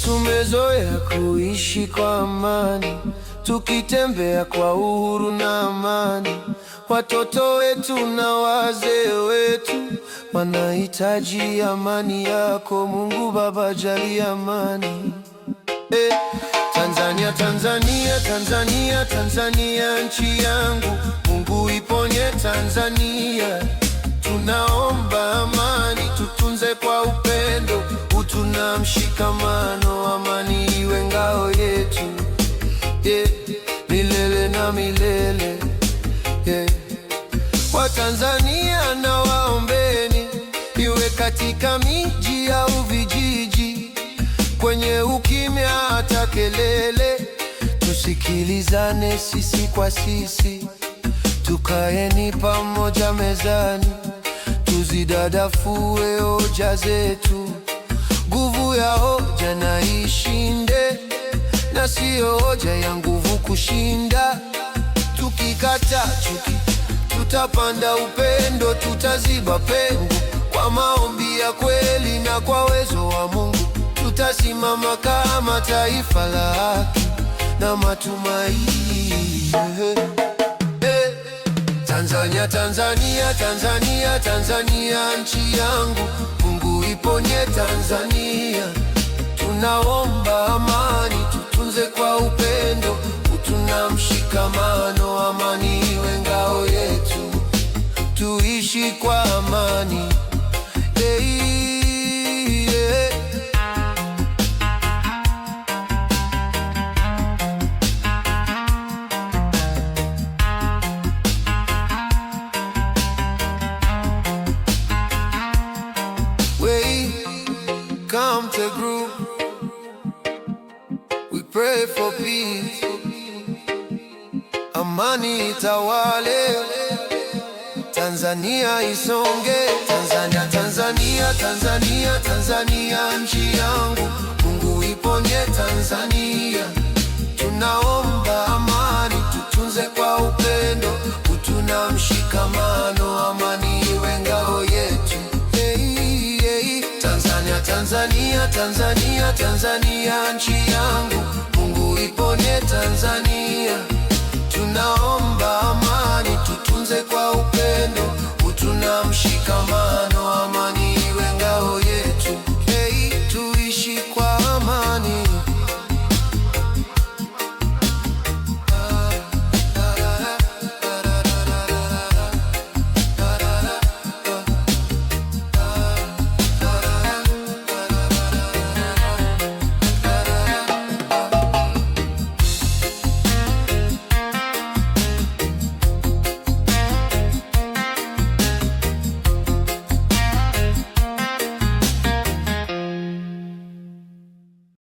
Tumezoea kuishi kwa amani, tukitembea kwa uhuru na amani. Watoto wetu na wazee wetu wanahitaji amani yako. Mungu Baba, jalia amani. Tanzania, Tanzania, Tanzania, Tanzania nchi yangu, Mungu iponye Tanzania. Tunaomba amani, tutunze kwa upendo, utu na mshikamano. Amani iwe ngao yetu, milele na milele. Watanzania na waombeni, iwe katika miji au vijiji, kwenye ukimya hata kelele. Tusikilizane sisi kwa sisi, tukaeni pamoja mezani, tuzidadafue hoja zetu. Nguvu ya hoja na ishinde, na siyo hoja ya nguvu kushinda. Tukikata chuki, tutapanda upendo, tutaziba pengo kwa maombi ya kweli, na kwa uwezo wa Mungu tutasimama kama taifa la haki na matumaini. Tanzania, Tanzania, Tanzania, Tanzania nchi yangu, Mungu iponye Tanzania. Tunaomba amani, tutunze kwa upendo, utu na mshikamano. Amani iwe ngao yetu, tuishi kwa amani. Come to group, we pray for peace. Amani itawale, Tanzania isonge. Tanzania, Tanzania, Tanzania, Tanzania nchi yangu, Mungu iponye Tanzania. Tunaomba amani, tutunze kwa upendo, utu na mshikamano. Amani iwe ngao yetu. Tanzania, Tanzania, Tanzania nchi yangu, Mungu iponye Tanzania. Tunaomba amani, tutunze kwa upendo, utu na mshikamano.